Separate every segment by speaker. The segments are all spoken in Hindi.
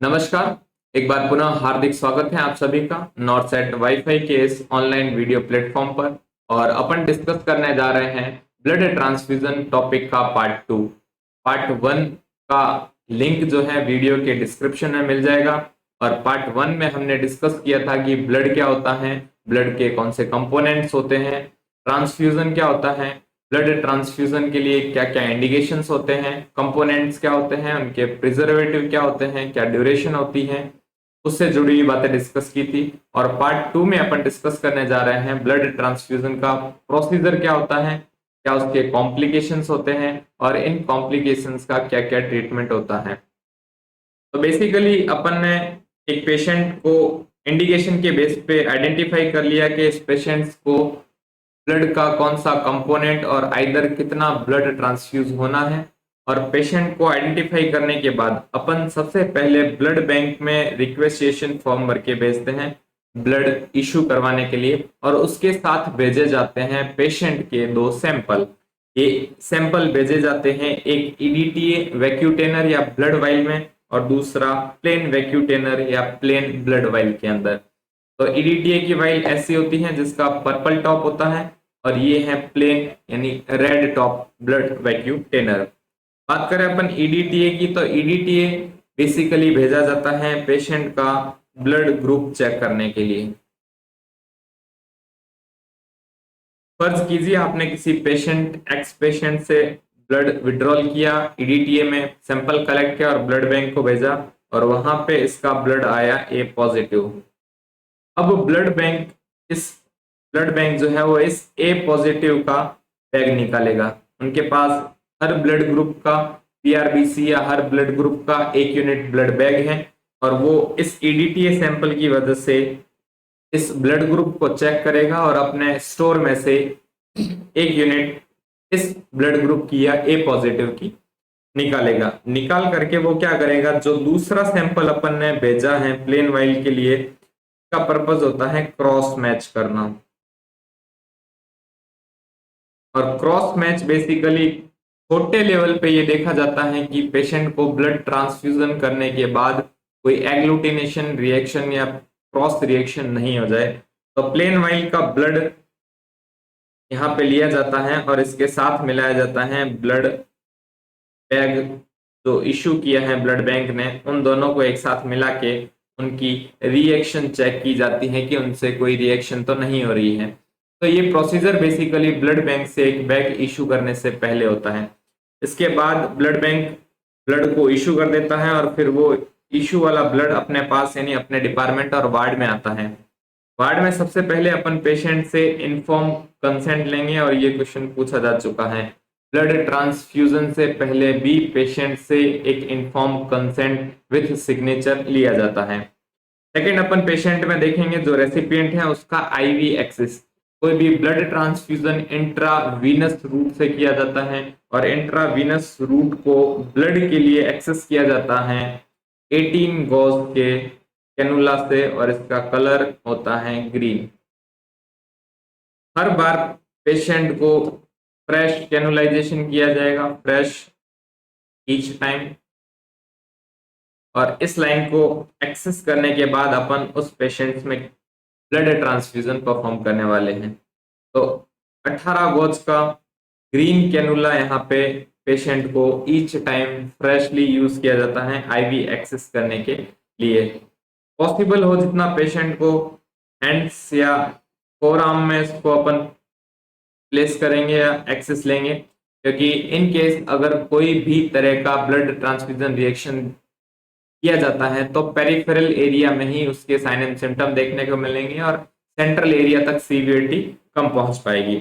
Speaker 1: नमस्कार। एक बार पुनः हार्दिक स्वागत है आप सभी का नॉर्थ सेट वाईफाई के इस ऑनलाइन वीडियो प्लेटफॉर्म पर। और अपन डिस्कस करने जा रहे हैं ब्लड ट्रांसफ्यूजन टॉपिक का पार्ट 1 का लिंक जो है वीडियो के डिस्क्रिप्शन में मिल जाएगा। और पार्ट 1 में हमने डिस्कस किया था कि ब्लड क्या होता है, ब्लड के कौन से कंपोनेंट्स होते हैं, ट्रांसफ्यूजन क्या होता है, ब्लड ट्रांसफ्यूजन के लिए क्या क्या इंडिकेशंस होते हैं, कंपोनेंट्स क्या होते हैं, उनके प्रिजर्वेटिव क्या होते हैं, क्या ड्यूरेशन होती है, उससे जुड़ी हुई बातें डिस्कस की थी। और पार्ट 2 में अपन डिस्कस करने जा रहे हैं ब्लड ट्रांसफ्यूजन का प्रोसीजर क्या होता है, क्या उसके कॉम्प्लिकेशंस होते हैं और इन कॉम्प्लिकेशंस का क्या क्या ट्रीटमेंट होता है। तो बेसिकली अपन ने एक पेशेंट को इंडिकेशन के बेस पे आइडेंटिफाई कर लिया कि इस पेशेंट्स को ब्लड का कौन सा कंपोनेंट और आइदर कितना ब्लड ट्रांसफ्यूज होना है। और पेशेंट को आइडेंटिफाई करने के बाद अपन सबसे पहले ब्लड बैंक में रिक्वेस्टेशन फॉर्म भर के भेजते हैं ब्लड इशू करवाने के लिए, और उसके साथ भेजे जाते हैं पेशेंट के 2 सैंपल। ये सैंपल भेजे जाते हैं, एक ईडीटीए वैक्यूटेनर या ब्लड वाइल में और दूसरा प्लेन वैक्यूटेनर या प्लेन ब्लड वाइल के अंदर। तो ईडीटीए की वाइल ऐसी होती है जिसका पर्पल टॉप होता है और ये है प्लेन यानी red top blood vacutainer. बात करें अपन ईडीटीए की, तो ईडीटीए बेसिकली भेजा जाता है पेशेंट का ब्लड ग्रुप चेक करने के लिए। फर्ज कीजिए आपने किसी पेशेंट एक्स पेशेंट से ब्लड विड्रॉल किया, ईडीटीए में सैंपल कलेक्ट किया और ब्लड बैंक को भेजा, और वहां पे इसका ब्लड आया ए पॉजिटिव। अब ब्लड बैंक जो है वो इस ए पॉजिटिव का बैग निकालेगा। उनके पास हर ब्लड ग्रुप का पीआरबीसी या हर ब्लड ग्रुप का 1 यूनिट ब्लड बैग है, और वो इस ईडीटीए सैंपल की वजह से इस ब्लड ग्रुप को चेक करेगा और अपने स्टोर में से 1 यूनिट इस ब्लड ग्रुप की या ए पॉजिटिव की निकालेगा। निकाल करके वो क्या करेगा, जो दूसरा सैंपल अपन ने भेजा है प्लेन वाइल के लिए, का पर्पस होता है क्रॉस मैच करना। और क्रॉस मैच बेसिकली छोटे लेवल पे ये देखा जाता है कि पेशेंट को ब्लड ट्रांसफ्यूजन करने के बाद कोई एग्लूटिनेशन रिएक्शन या क्रॉस रिएक्शन नहीं हो जाए। तो प्लेन वाइल का ब्लड यहाँ पे लिया जाता है और इसके साथ मिलाया जाता है ब्लड बैग जो इशू किया है ब्लड बैंक ने, उन दोनों को एक साथ मिला के उनकी रिएक्शन चेक की जाती है कि उनसे कोई रिएक्शन तो नहीं हो रही है। तो ये प्रोसीजर बेसिकली ब्लड बैंक से एक बैग इशू करने से पहले होता है। इसके बाद ब्लड बैंक ब्लड को इशू कर देता है और फिर वो इशू वाला ब्लड अपने पास यानी अपने डिपार्टमेंट और वार्ड में आता है। वार्ड में सबसे पहले अपन पेशेंट से इन्फॉर्म कंसेंट लेंगे, और ये क्वेश्चन पूछा जा चुका है। ब्लड ट्रांसफ्यूजन से पहले भी पेशेंट से एक इन्फॉर्म कंसेंट विथ सिग्नेचर लिया जाता है। सेकंड, अपन पेशेंट में देखेंगे जो रेसिपिएंट है उसका आईवी एक्सेस। कोई भी ब्लड ट्रांसफ्यूजन इंट्रावीनस रूट से किया जाता है, और इंट्रावीनस रूट को ब्लड के लिए एक्सेस किया जाता है 18 गॉज के कैनुला से, और इसका कलर होता है ग्रीन। हर बार पेशेंट को फ्रेश कैनुलाइजेशन किया जाएगा, फ्रेश ईच टाइम। और इस लाइन को एक्सेस करने के बाद अपन उस पेशेंट में ब्लड ट्रांसफ्यूजन परफॉर्म करने वाले हैं। तो 18 गॉज का ग्रीन कैनुला यहाँ पे पेशेंट को ईच टाइम फ्रेशली यूज किया जाता है आईवी एक्सेस करने के लिए। पॉसिबल हो जितना पेशेंट को हैंड्स या फोर आर्म में इसको अपन प्लेस करेंगे या एक्सेस लेंगे, क्योंकि इन केस अगर कोई भी तरह का ब्लड ट्रांसफ्यूजन रिएक्शन किया जाता है तो पेरिफेरल एरिया में ही उसके साइन एंड सिम्टम देखने को मिलेंगे और सेंट्रल एरिया तक सीवियरिटी कम पहुंच पाएगी।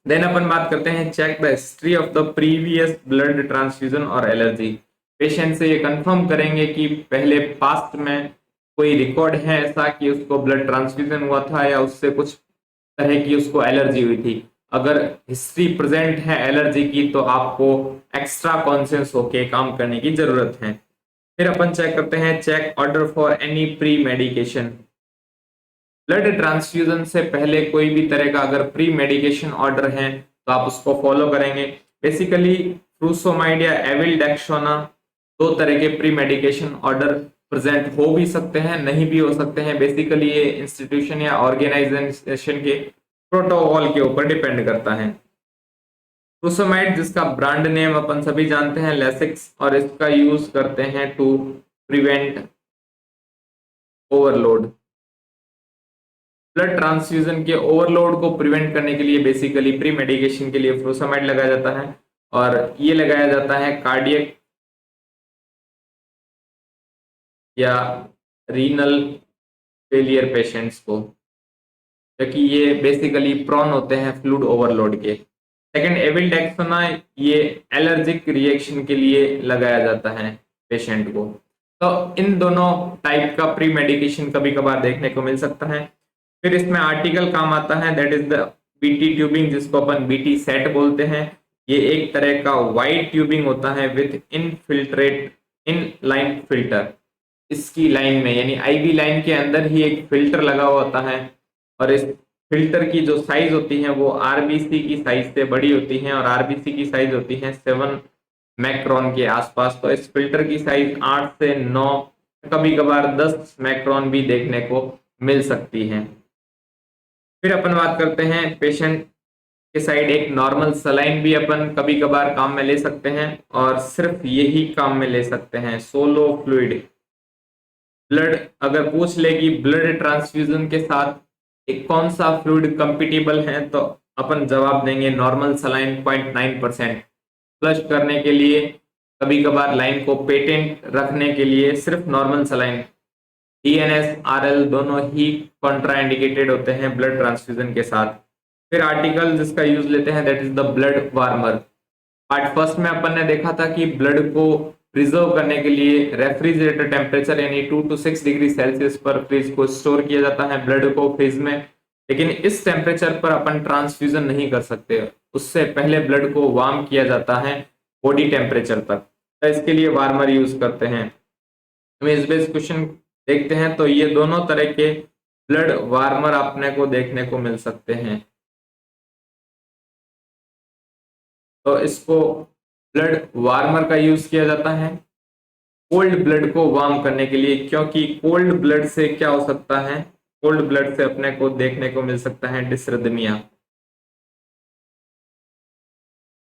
Speaker 1: देन अपन बात करते हैं check the history of the previous blood transfusion और एलर्जी। पेशेंट से ये कंफर्म करेंगे कि पहले पास्ट में कोई रिकॉर्ड है ऐसा कि उसको ब्लड ट्रांसफ्यूजन हुआ था या उससे कुछ तरह की उसको एलर्जी हुई थी। अगर हिस्ट्री प्रेजेंट है एलर्जी की तो आपको एक्स्ट्रा कॉन्शियस होके काम करने की जरूरत है। फिर अपन चेक करते हैं check order for any premedication. Blood transfusion से पहले कोई भी तरह का अगर प्री मेडिकेशन ऑर्डर है तो आप उसको फॉलो करेंगे। बेसिकली फ्रूसोमाइड या एविल्डेक्सोना 2 तरह के प्री मेडिकेशन ऑर्डर प्रेजेंट हो भी सकते हैं, नहीं भी हो सकते हैं। बेसिकली ये इंस्टीट्यूशन या ऑर्गेनाइजेशन के प्रोटोकॉल के ऊपर डिपेंड करता है। फ्रूसोमाइड जिसका ब्रांड नेम अपन सभी जानते हैं लेसिक्स, और इसका यूज करते हैं to prevent overload. Blood transfusion के ओवरलोड को प्रिवेंट करने के लिए बेसिकली प्री मेडिकेशन के लिए फ्रूसोमाइड लगाया जाता है, और ये लगाया जाता है कार्डियक या रीनल फेलियर पेशेंट्स को, क्योंकि ये बेसिकली प्रोन होते हैं फ्लूइड ओवरलोड के। सेकंड एविल्डेक्सोना, ये एलर्जिक रिएक्शन के लिए लगाया जाता है पेशेंट को। तो इन दोनों टाइप का प्री मेडिकेशन कभी कभार देखने को मिल सकता है। फिर इसमें आर्टिकल काम आता है, that is the BT tubing, जिसको अपन बीटी सेट बोलते हैं। ये एक तरह का वाइट ट्यूबिंग होता है with infiltrate in line filter. इसकी लाइन में यानी आईवी लाइन के अंदर ही एक फिल्टर लगा हुआ होता है, और इस फिल्टर की जो साइज होती है वो आरबीसी की साइज से बड़ी होती है, और आरबीसी की साइज होती है 7 मैक्रोन के आसपास। तो इस फिल्टर की साइज 8 से 9, कभी कभार 10 मैक्रोन भी देखने को मिल सकती है। फिर अपन बात करते हैं पेशेंट के साइड एक नॉर्मल सलाइन भी अपन कभी कभार काम में ले सकते हैं, और सिर्फ यही काम में ले सकते हैं सोलो फ्लूइड। ब्लड अगर पूछ ले कि ब्लड ट्रांसफ्यूजन के साथ एक कौन सा फ्लूइड कंपेटिबल है, तो अपन जवाब देंगे नॉर्मल सलाइन 0.9%। फ्लश करने के लिए, कभी कभार लाइन को पेटेंट रखने के लिए सिर्फ नॉर्मल सलाइन। डीएनएस आरएल दोनों ही कॉन्ट्राइंडिकेटेड होते हैं ब्लड ट्रांसफ्यूजन के साथ। फिर आर्टिकल जिसका यूज लेते हैं that is the blood warmer. Part first में अपन ने देखा था कि ब्लड को प्रिजर्व करने के लिए रेफ्रिजरेटर टेम्परेचर यानी 2 to 6 डिग्री सेल्सियस पर फ्रिज को स्टोर किया जाता है ब्लड को फ्रिज में। लेकिन इस टेम्परेचर पर अपन ट्रांसफ्यूजन नहीं कर सकते, उससे पहले ब्लड को वार्म किया जाता है बॉडी टेम्परेचर तक। तो इसके लिए वार्मर यूज करते हैं। इमेज बेस्ड क्वेश्चन देखते हैं, तो ये दोनों तरह के ब्लड वार्मर अपने को देखने को मिल सकते हैं। तो इसको ब्लड वार्मर का यूज किया जाता है कोल्ड ब्लड को वार्म करने के लिए, क्योंकि कोल्ड ब्लड से क्या हो सकता है, कोल्ड ब्लड से अपने को देखने को मिल सकता है डिसरिथमिया।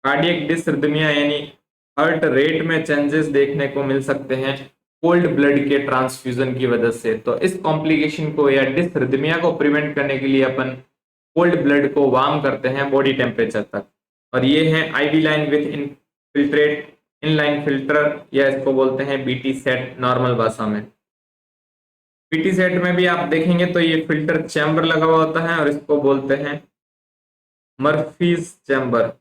Speaker 1: कार्डियक डिसरिथमिया यानी हार्ट रेट में चेंजेस देखने को मिल सकते हैं कोल्ड ब्लड के ट्रांसफ्यूजन की वजह से। तो इस कॉम्प्लिकेशन को या डिसरिथमिया को प्रिवेंट करने के लिए अपन कोल्ड ब्लड को वार्म करते हैं बॉडी टेम्परेचर तक। और ये है IV line with infiltrate inline filter, या इसको बोलते हैं बीटी सेट नॉर्मल भाषा में। बीटी सेट में भी आप देखेंगे तो ये फिल्टर चैम्बर लगा हुआ होता है, और इसको बोलते हैं मर्फीज चैम्बर।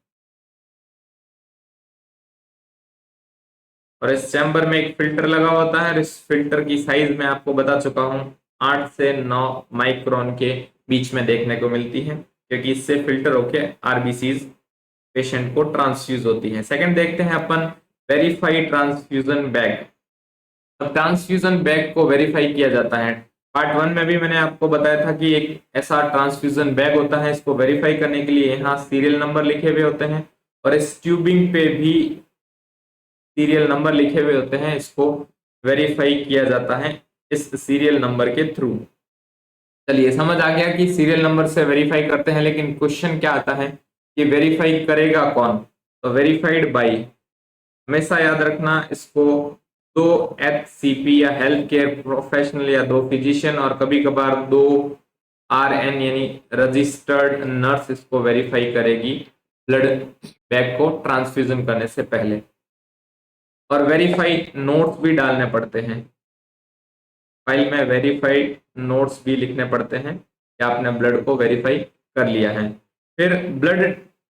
Speaker 1: और इस चैम्बर में एक फिल्टर लगा होता है, और इस फिल्टर की साइज मैं आपको बता चुका हूं 8 से 9 माइक्रोन के बीच में देखने को मिलती है, क्योंकि इससे फिल्टर होके आरबीसीज पेशेंट को ट्रांसफ्यूज होती है। सेकंड देखते हैं अपन वेरीफाइड ट्रांसफ्यूजन बैग। अब ट्रांसफ्यूजन बैग को वेरीफाई किया जाता है। पार्ट 1 में भी मैंने आपको बताया था कि एक ऐसा ट्रांसफ्यूजन बैग होता है, इसको वेरीफाई करने के लिए यहाँ सीरियल नंबर लिखे हुए होते हैं, और इस ट्यूबिंग पे भी सीरियल नंबर लिखे हुए होते हैं। इसको वेरीफाई किया जाता है इस सीरियल नंबर के थ्रू। चलिए समझ आ गया कि सीरियल नंबर से वेरीफाई करते हैं, लेकिन क्वेश्चन क्या आता है कि वेरीफाई करेगा कौन? तो वेरीफाइड बाई, हमेशा याद रखना इसको, 2 HCP या हेल्थ केयर प्रोफेशनल या 2 फिजिशियन, और कभी कभार 2 RN यानी रजिस्टर्ड नर्स इसको वेरीफाई करेगी ब्लड बैग को ट्रांसफ्यूजन करने से पहले। और वेरीफाइड नोट्स भी डालने पड़ते हैं फाइल में, वेरीफाइड नोट्स भी लिखने पड़ते हैं कि आपने ब्लड को वेरीफाई कर लिया है। फिर blood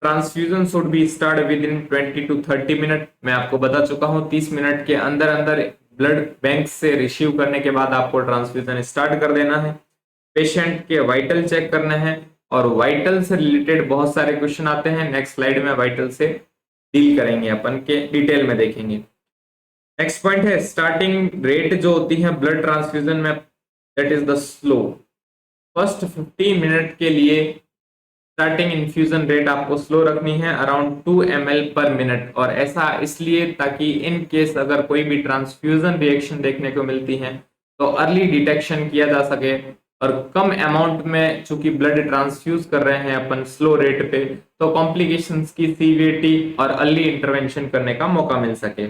Speaker 1: transfusion should be start with in 20 to 30 minute. मैं आपको बता चुका हूं 30 मिनट के अंदर अंदर ब्लड बैंक से रिसीव करने के बाद आपको ट्रांसफ्यूजन स्टार्ट कर देना है। पेशेंट के वाइटल चेक करना है, और वाइटल से रिलेटेड बहुत सारे क्वेश्चन आते हैं। नेक्स्ट स्लाइड में वाइटल से डील करेंगे, अपन के डिटेल में देखेंगे। नेक्स्ट पॉइंट है स्टार्टिंग रेट जो होती है ब्लड ट्रांसफ्यूजन में, that is the slow. First 50 minute के लिए स्टार्टिंग इन्फ्यूजन रेट आपको स्लो रखनी है अराउंड 2 ml पर मिनट, और ऐसा इसलिए ताकि इन केस अगर कोई भी ट्रांसफ्यूजन रिएक्शन देखने को मिलती है तो अर्ली डिटेक्शन किया जा सके, और कम अमाउंट में चूंकि ब्लड ट्रांसफ्यूज कर रहे हैं अपन स्लो रेट पे, तो कॉम्प्लिकेशंस की सीवियरिटी और अर्ली इंटरवेंशन करने का मौका मिल सके।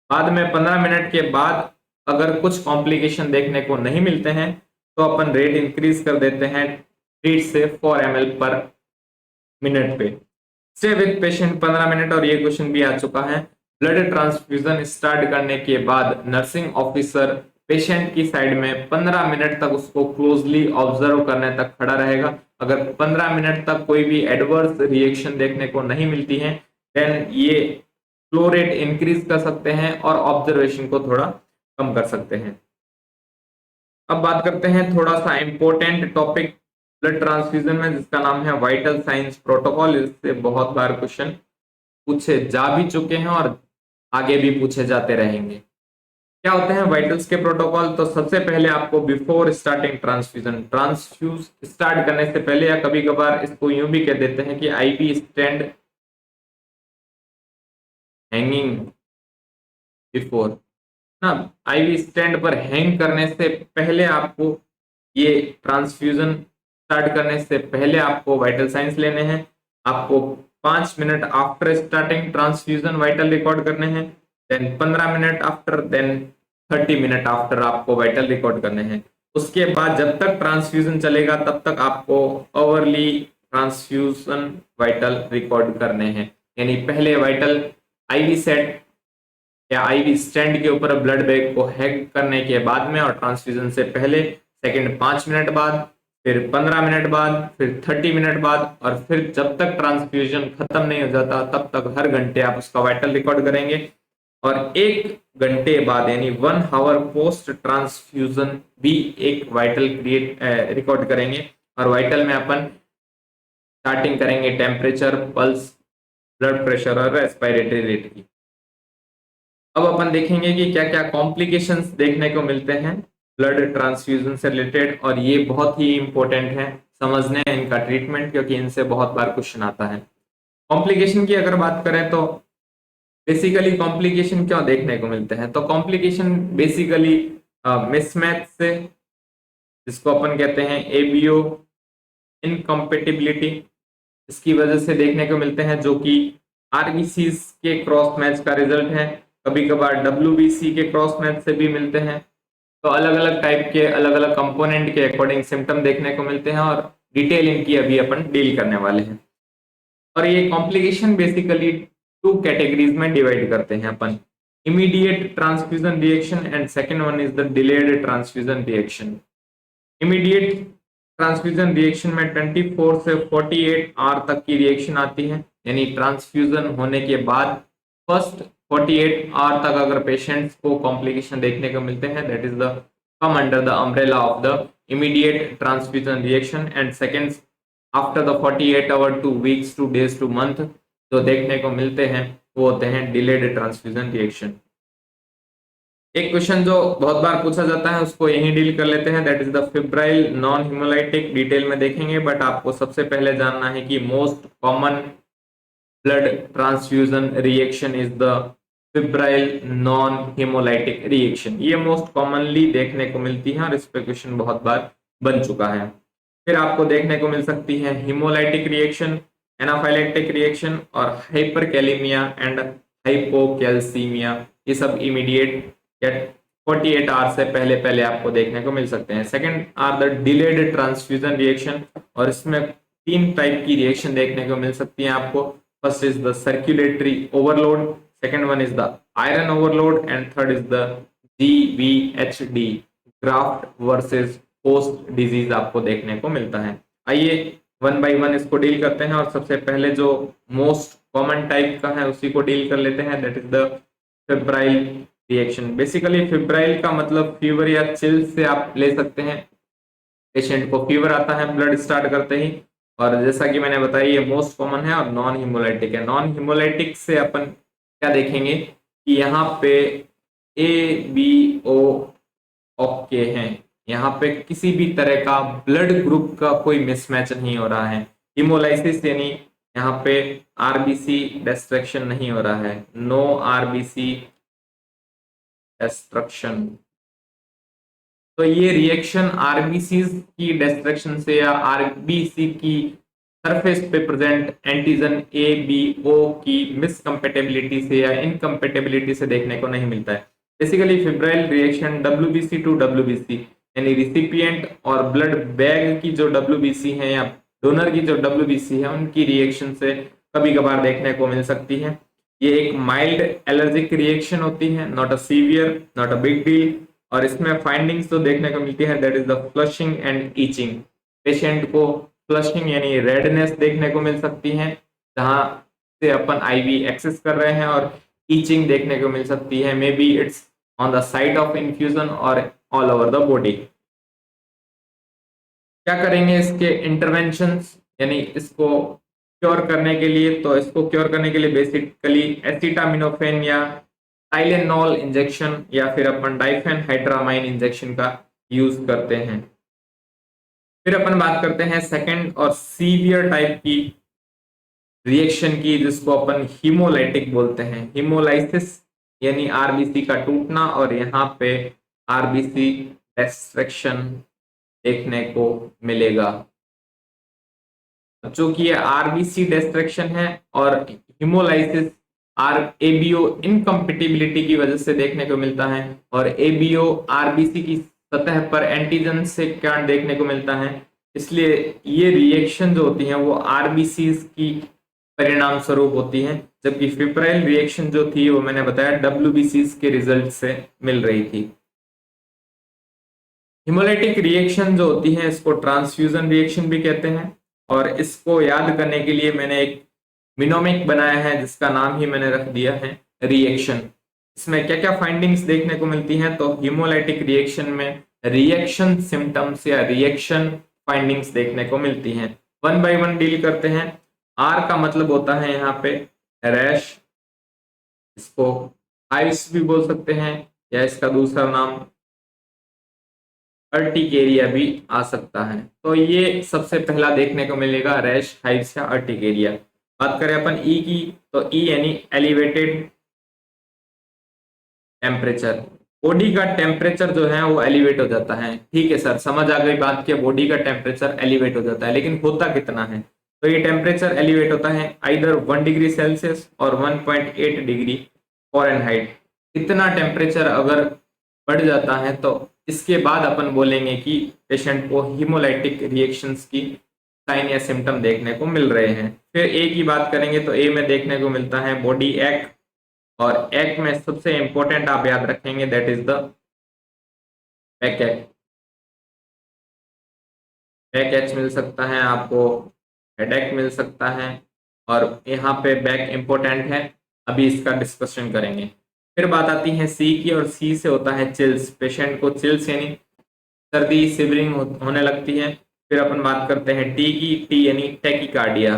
Speaker 1: बाद में 15 मिनट के बाद अगर कुछ कॉम्प्लिकेशन देखने को नहीं मिलते हैं तो अपन रेट इंक्रीज कर देते हैं 3 से 4 ml पर मिनट पे। स्टे विद पेशेंट 15 मिनट, और ये क्वेश्चन भी आ चुका है। ब्लड ट्रांसफ्यूजन स्टार्ट करने के बाद नर्सिंग ऑफिसर पेशेंट की साइड में 15 मिनट तक उसको क्लोजली ऑब्जर्व करने तक खड़ा रहेगा। अगर 15 मिनट तक कोई भी एडवर्स रिएक्शन देखने को नहीं मिलती है देन ये फ्लो रेट इंक्रीज कर सकते हैं और ऑब्जर्वेशन को थोड़ा कम कर सकते हैं। अब बात करते हैं थोड़ा सा इंपॉर्टेंट टॉपिक ब्लड ट्रांसफ्यूजन में, जिसका नाम है वाइटल साइंस प्रोटोकॉल। इससे बहुत बार क्वेश्चन पूछे जा भी चुके हैं और आगे भी पूछे जाते रहेंगे। क्या होते हैं वाइटल्स के प्रोटोकॉल? तो सबसे पहले आपको before starting transfusion, transfuse start करने से पहले, या कभी कभार इसको यूं भी कह देते हैं कि आईवी स्टैंड हैंगिंग बिफोर ना, आईवी स्टैंड पर हैंग करने से पहले आपको ये ट्रांसफ्यूजन स्टार्ट करने से पहले आपको वाइटल साइंस लेने हैं। आपको 5 minute after starting transfusion vital record करने हैं, then 15 minute after, then 30 minute after आपको वाइटल रिकॉर्ड करने हैं। उसके बाद जब तक ट्रांसफ्यूजन चलेगा तब तक आपको ओवरली ट्रांसफ्यूजन वाइटल रिकॉर्ड करने हैं। यानी पहले वाइटल आईवी सेट या आईवी स्टैंड के ऊपर ब्लड बैग को हैंग करने के बाद में, और ट्रांसफ्यूजन से पहले सेकंड 5 मिनट बाद, फिर 15 मिनट बाद, फिर 30 मिनट बाद, और फिर जब तक ट्रांसफ्यूजन खत्म नहीं हो जाता तब तक हर घंटे आप उसका वाइटल रिकॉर्ड करेंगे। और 1 घंटे बाद यानी 1 आवर पोस्ट ट्रांसफ्यूजन भी एक वाइटल रिकॉर्ड करेंगे। और वाइटल में अपन स्टार्टिंग करेंगे टेम्परेचर, पल्स, ब्लड प्रेशर और रेस्पिरेटरी रेट की। अब अपन देखेंगे कि क्या क्या कॉम्प्लिकेशंस देखने को मिलते हैं ब्लड ट्रांसफ्यूजन से रिलेटेड, और ये बहुत ही इंपॉर्टेंट है समझने इनका ट्रीटमेंट, क्योंकि इनसे बहुत बार क्वेश्चन आता है। कॉम्प्लिकेशन की अगर बात करें तो बेसिकली कॉम्प्लिकेशन क्यों देखने को मिलते हैं? तो कॉम्प्लिकेशन बेसिकली मिसमैच से, जिसको अपन कहते हैं एबीओ इनकम्पेटिबिलिटी, इसकी वजह से देखने को मिलते हैं, जो कि आरबीसीज के क्रॉस मैच का रिजल्ट है। कभी कभार डब्ल्यूबीसी के क्रॉस मैच से भी मिलते हैं। तो अलग अलग टाइप के अलग अलग कंपोनेंट के अकॉर्डिंग सिम्टम देखने को मिलते हैं, और डिटेल इनकी अभी अपन डील करने वाले हैं। और ये कॉम्प्लिकेशन बेसिकली 2 कैटेगरीज में डिवाइड करते हैं अपन, immediate transfusion reaction and second one is the delayed transfusion reaction. Immediate transfusion reaction में 24 से 48 आवर तक की रिएक्शन आती है, यानी ट्रांसफ्यूजन होने के बाद फर्स्ट 48 आवर तक अगर पेशेंट्स को कॉम्प्लिकेशन देखने को मिलते हैं, that is the come under the umbrella of the immediate transfusion reaction. And second after the 48 hour to weeks to days to month जो देखने को मिलते हैं वो होते हैं डिलेड ट्रांसफ्यूजन रिएक्शन। एक क्वेश्चन जो बहुत बार पूछा जाता है उसको यही डील कर लेते हैं, that is the febrile non haemolytic. Detail में देखेंगे, बट आपको सबसे पहले जानना है कि most common blood transfusion reaction is the febrile non haemolytic reaction. ये मोस्ट कॉमनली देखने को मिलती है और इस पे क्वेश्चन बहुत बार बन चुका है। फिर आपको देखने को मिल सकती है हिमोलाइटिक रिएक्शन, एनाफाइलेक्टिक रिएक्शन और हाइपरकैलेमिया एंड हाइपोकैल्सीमिया। ये सब इमीडिएट 48 आवर से पहले पहले आपको देखने को मिल सकते हैं। Second are the delayed transfusion reaction, और इसमें 3 टाइप की रिएक्शन देखने को मिल सकती है आपको। First is the circulatory overload, second one is the iron overload and third is the GVHD, graft versus host disease आपको देखने को मिलता है। आइए 1 बाय 1 इसको डील करते हैं, और सबसे पहले जो मोस्ट कॉमन टाइप का है उसी को डील कर लेते हैं, that is the febrile reaction. Basically febrile का मतलब फीवर या चिल से आप ले सकते हैं। पेशेंट को फीवर आता है ब्लड स्टार्ट करते ही, और जैसा कि मैंने बताया ये मोस्ट कॉमन है और नॉन हिमोलाइटिक है। नॉन हिमोलाइटिक से अपन क्या देखेंगे कि यहाँ पे ABO ओके हैं, यहाँ पे किसी भी तरह का ब्लड ग्रुप का कोई मिसमैच नहीं हो रहा है। हिमोलाइसिस यानी यहाँ पे आरबीसी डिस्ट्रक्शन नहीं हो रहा है, नो आरबीसी डिस्ट्रक्शन। तो ये रिएक्शन आरबीसी की डिस्ट्रक्शन से या आरबीसी की सरफेस पे present antigen A B O की मिसकम्पेटेबिलिटी से या इनकम्पेटेबिलिटी से देखने को नहीं मिलता है। Basically febrile reaction WBC to WBC यानी रिसिपिएंट और ब्लड बैग की जो डब्ल्यूबीसी है या डोनर की जो डब्ल्यूबीसी है उनकी रिएक्शन से कभी कभार देखने को मिल सकती है। ये एक माइल्ड एलर्जिक रिएक्शन होती है, not a severe, not a big deal. और इसमें फाइंडिंग्स तो देखने को मिलती है, that is the flushing and itching. Patient को फ्लशिंग यानी रेडनेस देखने को मिल सकती है जहां से अपन आईवी एक्सेस कर रहे हैं, और ईचिंग देखने को मिल सकती है, may be it's on the site of infusion और ऑल ओवर द बॉडी। क्या करेंगे इसके इंटरवेंशंस यानी इसको क्योर करने के लिए? तो इसको क्योर करने के लिए बेसिकली एसिटामिनोफेन या टाइलेनॉल इंजेक्शन या फिर अपन डाइफेनहाइड्रामाइन इंजेक्शन का यूज करते हैं। फिर अपन बात करते हैं सेकंड और सीवियर टाइप की रिएक्शन की, जिसको अपन हीमोलाइटिक बोलते हैं। हीमोलाइसिस यानी आरबीसी का टूटना, और यहाँ पे आरबीसी डिस्ट्रक्शन देखने को मिलेगा। चूंकि ये आरबीसी डिस्ट्रक्शन है और हीमोलाइसिस आर एबीओ इनकम्पेटिबिलिटी की वजह से देखने को मिलता है, और एबीओ आरबीसी की सतह पर एंटीजन से क्या देखने को मिलता है, इसलिए ये रिएक्शन जो होती है वो आरबीसी की परिणाम स्वरूप होती है, जबकि फिब्राइल रिएक्शन जो थी वो मैंने बताया डब्ल्यूबीसी के रिजल्ट से मिल रही थी। हिमोलाइटिक रिएक्शन जो होती है इसको ट्रांसफ्यूजन रिएक्शन भी कहते हैं, और इसको याद करने के लिए मैंने एक मिनोमिक बनाया है जिसका नाम ही मैंने रख दिया है रिएक्शन। इसमें क्या क्या फाइंडिंग्स देखने को मिलती हैं? तो हिमोलाइटिक रिएक्शन में रिएक्शन सिम्टम्स या रिएक्शन फाइंडिंग्स देखने को मिलती हैं। वन बाय वन डील करते हैं। आर का मतलब होता है यहाँ पे रैश, इसको हाइव्स भी बोल सकते हैं, या इसका दूसरा नाम अर्टिकेरिया भी आ सकता है। तो ये सबसे पहला देखने को मिलेगा, रैश, हाइव्स या अर्टिकेरिया। बात करें अपन ई की, तो ई यानी एलिवेटेड टेम्परेचर। बॉडी का टेम्परेचर जो है वो एलिवेट हो जाता है। ठीक है सर, समझ आ गई बात, कि बॉडी का टेम्परेचर एलिवेट हो जाता है, लेकिन होता कितना है? तो ये टेम्परेचर एलिवेट होता है आइदर 1 डिग्री सेल्सियस और 1.8 डिग्री फॉरेनहाइट। इतना टेम्परेचर अगर बढ़ जाता है तो इसके बाद अपन बोलेंगे कि पेशेंट को हीमोलाइटिक रिएक्शंस की साइन या सिम्टम देखने को मिल रहे हैं। फिर ए की बात करेंगे तो ए में देखने को मिलता है बॉडी एक, और एक में सबसे इंपॉर्टेंट आप याद रखेंगे दैट इज द बैक एक। बैक एच मिल सकता है आपको, हेडेक मिल सकता है, और यहाँ पे बैक इंपॉर्टेंट है, अभी इसका डिस्कशन करेंगे। फिर बात आती है सी की, और सी से होता है चिल्स। पेशेंट को चिल्स यानी सर्दी, शिवरिंग होने लगती है। फिर अपन बात करते हैं टी की, टी यानी टैकीकार्डिया।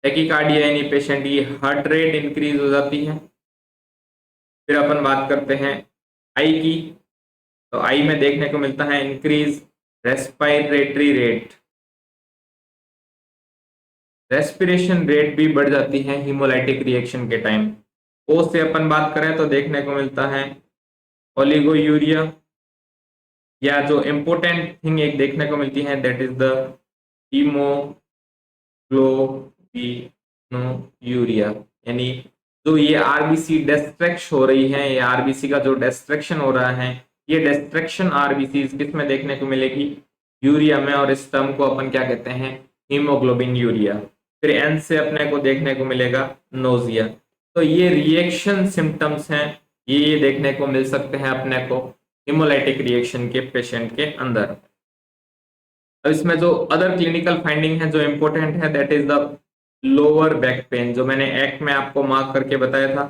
Speaker 1: टैकीकार्डिया यानी पेशेंट की हार्ट रेट इंक्रीज हो जाती है। फिर अपन बात करते हैं आई की, तो आई में देखने को मिलता है increase respiratory rate. Respiration rate भी बढ़ जाती है हीमोलाइटिक रिएक्शन के टाइम। ओ से अपन बात करें तो देखने को मिलता है ओलिगोयूरिया, या जो इम्पोर्टेंट थिंग एक देखने को मिलती है दैट इज द हीमोग्लोबिनूरिया। यानी जो ये आरबीसी डिस्ट्रैक्शन हो रही है, या आरबीसी का जो डिस्ट्रैक्शन हो रहा है, ये डिस्ट्रैक्शन आरबीसी किस में देखने को मिलेगी? यूरिया में, और इस टर्म को अपन क्या कहते हैं? Haemoglobin urea. फिर एन से अपने को देखने को मिलेगा नोजिया। तो ये रिएक्शन सिम्टम्स हैं, ये देखने को मिल सकते हैं अपने को हिमोलाइटिक रिएक्शन के पेशेंट के अंदर। अब इसमें जो अदर क्लिनिकल फाइंडिंग है जो इंपॉर्टेंट है that is the lower back pain, जो मैंने एक में आपको मार्क करके बताया था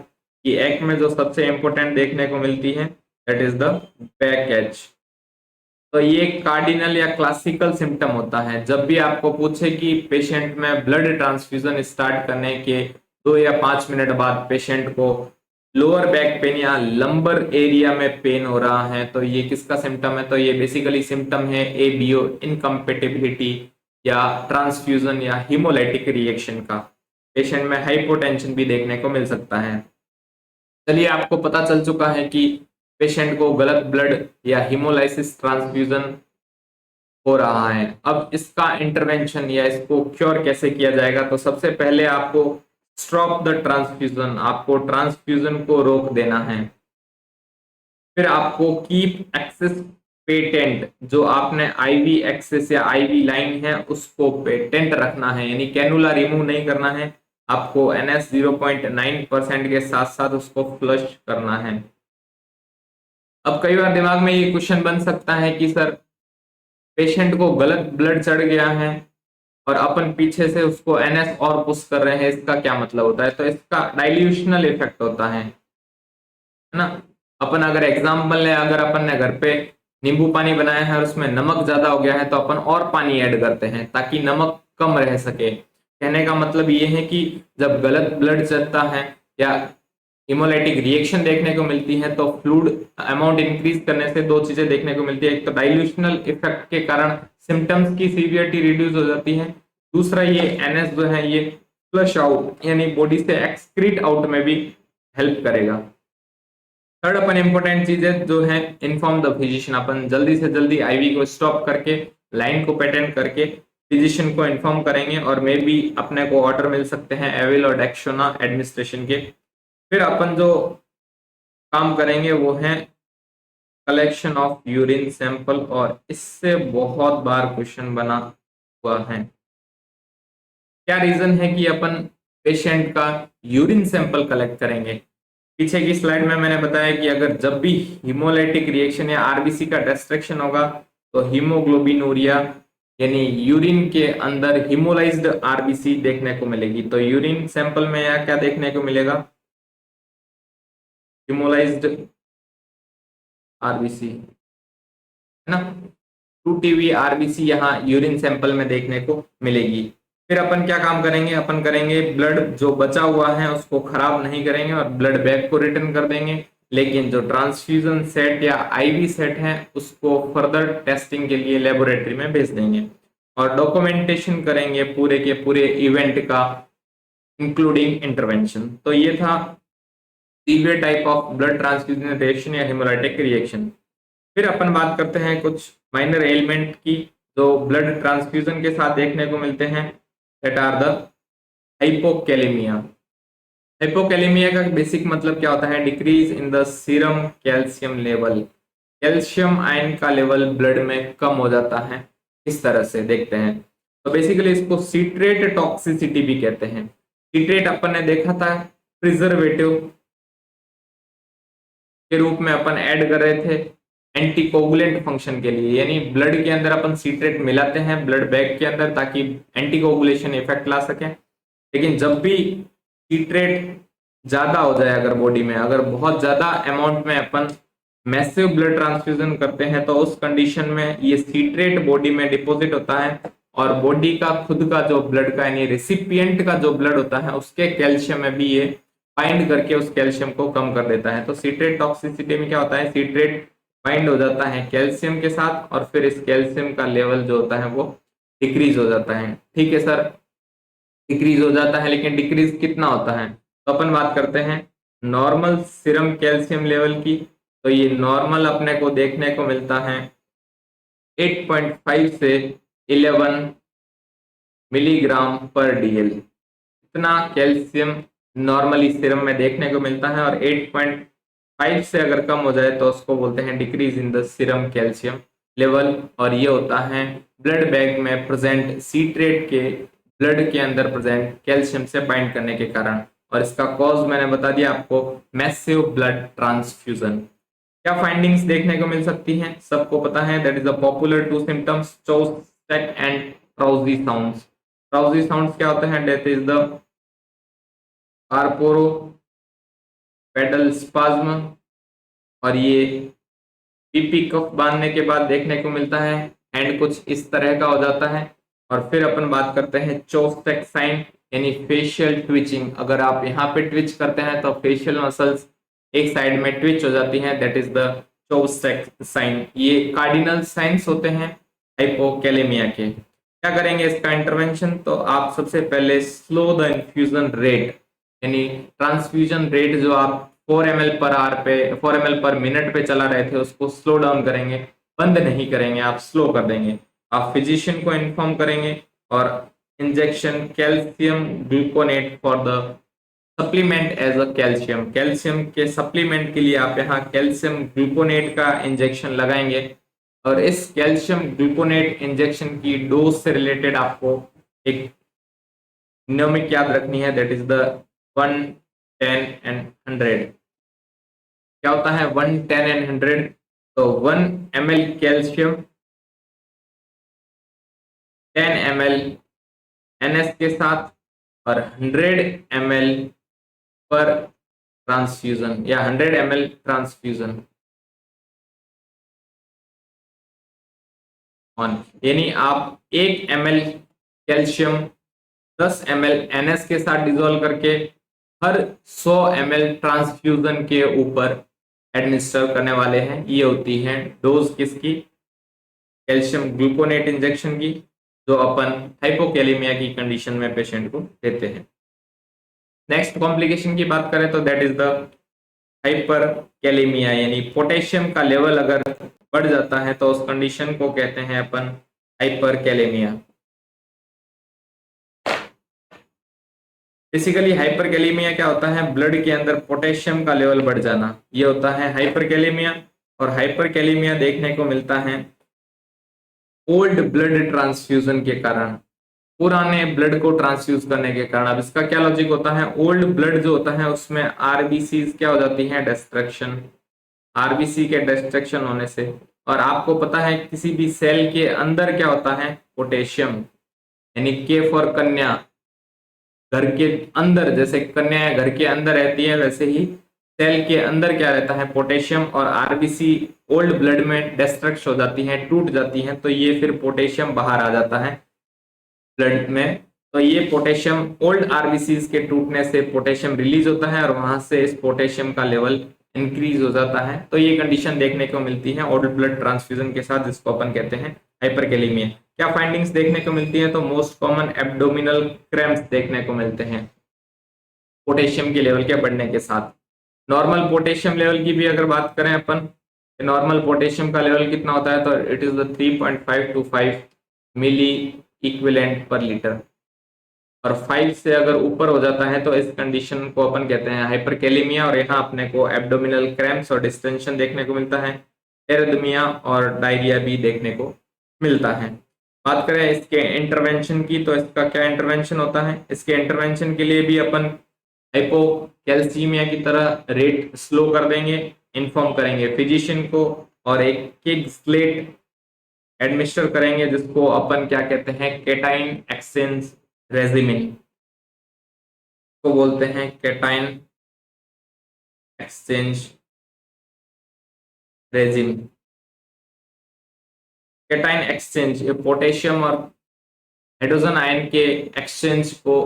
Speaker 1: कि एक में जो सबसे इंपॉर्टेंट देखने को मिलती है that is the back H. तो ये कार्डिनल या क्लासिकल सिम्टम होता है। जब भी आपको पूछे कि पेशेंट में ब्लड ट्रांसफ्यूजन स्टार्ट करने के 2 या 5 मिनट बाद पेशेंट को लोअर बैक पेन या लंबर एरिया में पेन हो रहा है, तो ये किसका सिम्टम है? तो ये बेसिकली सिम्टम है एबीओ इनकम्पेटिबिलिटी या ट्रांसफ्यूजन या हीमोलाइटिक रिएक्शन का। पेशेंट में हाइपोटेंशन भी देखने को मिल सकता है। चलिए, आपको पता चल चुका है कि पेशेंट को गलत ब्लड या हीमोलाइसिस ट्रांसफ्यूजन हो रहा है। अब इसका इंटरवेंशन या इसको क्योर कैसे किया जाएगा, तो सबसे पहले आपको स्टॉप द ट्रांसफ्यूजन, आपको ट्रांसफ्यूजन को रोक देना है। फिर आपको कीप एक्सेस पेटेंट, जो आपने आईवी एक्सेस या आईवी लाइन है उसको पेटेंट रखना है, यानी कैनुला रिमूव नहीं करना है। आपको NS 0.9% के साथ साथ उसको फ्लश करना है। अब कई बार दिमाग में ये क्वेश्चन बन सकता है कि सर, पेशेंट को गलत ब्लड चढ़ गया है और अपन पीछे से उसको NS और पुश कर रहे हैं, इसका क्या मतलब होता है? तो इसका डाइल्यूशनल इफेक्ट होता है ना। अपन अगर एग्जाम्पल ले, अगर अपन ने घर पे नींबू पानी बनाया है और उसमें नमक ज्यादा हो गया है तो अपन और पानी ऐड करते हैं ताकि नमक कम रह सके। कहने का मतलब ये है कि जब गलत ब्लड चलता है या हिमोलाइटिक रिएक्शन देखने को मिलती है तो फ्लूइड अमाउंट इंक्रीज करने से दो चीजें देखने को मिलती है। एक तो डाइल्यूशनल इफेक्ट के कारण सिम्टम्स की सीवियरिटी रिड्यूस हो जाती है। दूसरा, ये NS जो है ये फ्लश आउट यानी बॉडी से एक्सक्रीट आउट में भी हेल्प करेगा। थर्ड अपन इंपॉर्टेंट चीज है जो है इन्फॉर्म द फिजिशियन। अपन जल्दी से जल्दी आईवी को स्टॉप करके लाइन को पेटेंट करके फिजिशियन को इन्फॉर्म करेंगे और मे बी अपने को ऑर्डर मिल सकते हैं एविल और डेक्सोना एडमिनिस्ट्रेशन के। फिर अपन जो काम करेंगे वो है कलेक्शन ऑफ यूरिन सैंपल, और इससे बहुत बार क्वेश्चन बना हुआ है। क्या रीजन है कि अपन पेशेंट का यूरिन सैंपल कलेक्ट करेंगे? पीछे की स्लाइड में मैंने बताया कि अगर जब भी हीमोलाइटिक रिएक्शन या आरबीसी का डिस्ट्रक्शन होगा तो हीमोग्लोबिनूरिया यानी यूरिन के अंदर हीमोलाइज्ड आरबीसी देखने को मिलेगी। तो यूरिन सैंपल में यहाँ क्या देखने को मिलेगा? हीमोलाइज्ड आरबीसी, है ना। 2 TB आरबीसी यहाँ यूरिन सैंपल में देखने को मिलेगी। फिर अपन क्या काम करेंगे? अपन करेंगे ब्लड जो बचा हुआ है उसको खराब नहीं करेंगे और ब्लड बैग को रिटर्न कर देंगे, लेकिन जो ट्रांसफ्यूजन सेट या आईवी सेट है उसको फर्दर टेस्टिंग के लिए लेबोरेटरी में भेज देंगे और डॉक्यूमेंटेशन करेंगे पूरे के पूरे इवेंट का इंक्लूडिंग इंटरवेंशन। तो ये था severe type of blood transfusion reaction या हेमोलाइटिक रिएक्शन। फिर अपन बात करते हैं कुछ माइनर एलिमेंट की जो ब्लड ट्रांसफ्यूजन के साथ देखने को मिलते हैं, that are the hypokalaemia. Hypokalaemia का बेसिक मतलब क्या होता है? Decrease in the serum calcium level. Calcium ion का लेवल ब्लड में कम हो जाता है। इस तरह से देखते हैं तो बेसिकली इसको सीट्रेट टॉक्सिसिटी भी कहते हैं। सीट्रेट अपन ने देखा था प्रिजर्वेटिव के रूप में अपन ऐड कर रहे थे एंटीकोगुलेंट फंक्शन के लिए, यानी ब्लड के अंदर अपन सीट्रेट मिलाते हैं ब्लड बैग के अंदर ताकि एंटीकोगुलेशन इफेक्ट ला सके। लेकिन जब भी सीट्रेट ज्यादा हो जाए अगर बॉडी में, अगर बहुत ज्यादा अमाउंट में अपन मैसिव ब्लड ट्रांसफ्यूजन करते हैं तो उस कंडीशन में ये सीट्रेट बॉडी में डिपॉजिट होता है और बॉडी का खुद का जो ब्लड का यानी रेसिपिएंट का जो ब्लड होता है उसके कैल्शियम में भी ये बाइंड करके उस कैल्शियम को कम कर देता है। तो सीट्रेट टॉक्सिसिटी में क्या होता है? सीट्रेट बाइंड हो जाता है कैल्शियम के साथ और फिर इस कैल्शियम का लेवल जो होता है वो डिक्रीज हो जाता है। ठीक है सर, डिक्रीज हो जाता है, लेकिन डिक्रीज कितना होता है? तो अपन बात करते हैं नॉर्मल सीरम कैल्शियम लेवल की। तो ये नॉर्मल अपने को देखने को मिलता है 8.5 से 11 मिलीग्राम पर DL। इतना कैल्शियम नॉर्मली सीरम में देखने को मिलता है और 8.5 से अगर कम हो जाए तो उसको बोलते हैं decrease in the serum calcium level. और ये होता है ब्लड बैग में प्रेजेंट सीट्रेट के ब्लड के अंदर प्रेजेंट कैल्शियम से बाइंड करने के कारण। और इसका कॉज मैंने बता दिया आपको, मैसिव ब्लड ट्रांसफ्यूजन। क्या फाइंडिंग्स देखने को मिल सकती हैं? सबको पता है that is a popular 2 symptoms, Chvostek and Trousseau sounds. Trousseau sounds क्या होते हैं? That is the carpopedal spasm, और ये पीपी कफ बांधने के बाद देखने को मिलता है एंड कुछ इस तरह का हो जाता है। और फिर अपन बात करते हैं चोस्टैक साइन यानी फेशियल ट्विचिंग। अगर आप यहाँ पे ट्विच करते हैं तो फेशियल मसल्स एक साइड में ट्विच हो जाती हैं, दैट इज द चोस्टैक साइन। ये कार्डिनल साइंस होते हैं हाइपोकैलेमिया के। क्या करेंगे इसका इंटरवेंशन? तो आप सबसे पहले स्लो द इन्फ्यूजन रेट, यानी ट्रांसफ्यूजन रेट जो आप 4 ml पर आवर पे 4 ml पर मिनट पे चला रहे थे उसको स्लो डाउन करेंगे, बंद नहीं करेंगे, आप स्लो कर देंगे। आप फिजिशियन को इन्फॉर्म करेंगे और injection calcium gluconate for the supplement as a calcium, calcium के सप्लीमेंट के लिए आप यहाँ कैल्शियम ग्लूकोनेट का इंजेक्शन लगाएंगे। और इस कैल्शियम ग्लूकोनेट इंजेक्शन की डोज से रिलेटेड आपको एक न्यूमेरिक याद रखनी है, दैट इज द 1, 10 एंड 100। क्या होता है 1, 10 एंड 100? तो 1 ml कैल्शियम 10 ml NS के साथ और 100 ml पर ट्रांसफ्यूजन या 100 ml ट्रांसफ्यूजन ऑन, यानी आप 1 ml कैल्शियम 10 ml NS के साथ डिजोल्व करके हर 100 ml ट्रांसफ्यूजन के ऊपर एडमिनिस्टर करने वाले हैं। ये होती है डोज किसकी? कैल्शियम ग्लूकोनेट इंजेक्शन की, जो अपन हाइपोकैलेमिया की कंडीशन में पेशेंट को देते हैं। नेक्स्ट कॉम्प्लिकेशन की बात करें तो दैट इज द हाइपरकैलेमिया, यानी पोटेशियम का लेवल अगर बढ़ जाता है तो उस कंडीशन को कहते हैं अपन हाइपरकैलेमिया। बेसिकली हाइपरकैलेमिया क्या होता है? ब्लड के अंदर पोटेशियम का लेवल बढ़ जाना, ये होता है हाइपरकैलेमिया। और हाइपरकैलेमिया देखने को मिलता है ओल्ड ब्लड ट्रांसफ्यूजन के कारण, पुराने ब्लड को ट्रांसफ्यूज करने के कारण। अब इसका क्या लॉजिक होता है? ओल्ड ब्लड जो होता है उसमें आरबीसी क्या हो जाती है? डिस्ट्रक्शन। आरबीसी के डिस्ट्रक्शन होने से, और आपको पता है किसी भी सेल के अंदर क्या होता है? पोटेशियम, यानी के फॉर कन्या, घर के अंदर, जैसे कन्या घर के अंदर रहती है वैसे ही सेल के अंदर क्या रहता है? पोटेशियम। और आरबीसी ओल्ड ब्लड में डिस्ट्रक्ट हो जाती है, टूट जाती है, तो ये फिर पोटेशियम बाहर आ जाता है ब्लड में। तो ये पोटेशियम ओल्ड आरबीसीज के टूटने से पोटेशियम रिलीज होता है और वहां से इस पोटेशियम का लेवल इंक्रीज हो जाता है। तो ये कंडीशन देखने को मिलती है ओल्ड ब्लड ट्रांसफ्यूजन के साथ, जिसको अपन कहते हैं हाइपरकैलेमिया। क्या फाइंडिंग्स देखने को मिलती है? तो मोस्ट कॉमन एब्डोमिनल क्रैम्प्स देखने को मिलते हैं पोटेशियम के लेवल के बढ़ने के साथ। नॉर्मल पोटेशियम लेवल की भी अगर बात करें अपन, नॉर्मल पोटेशियम का लेवल कितना होता है? तो it is the 3.5 to 5 milli equivalent per litre. और 5 से अगर ऊपर हो जाता है तो इस कंडीशन को अपन कहते हैं हाइपरकैलेमिया। और यहाँ अपने को एब्डोमिनल क्रैम्प्स और डिस्टेंशन देखने को मिलता है, एरिथमिया और डायरिया भी देखने को मिलता है। बात करें इसके इंटरवेंशन की, तो इसका क्या इंटरवेंशन होता है? इसके इंटरवेंशन के लिए भी अपन हाइपोकैल्सीमिया की तरह रेट स्लो कर देंगे, इन्फॉर्म करेंगे फिजिशियन को, और एक किक स्लेट एडमिनिस्टर करेंगे जिसको अपन क्या कहते हैं? केटाइन एक्सचेंज रेजिमिन को बोलते हैं, cation exchange regime. Cation exchange ये पोटेशियम और हाइड्रोजन आयन के एक्सचेंज को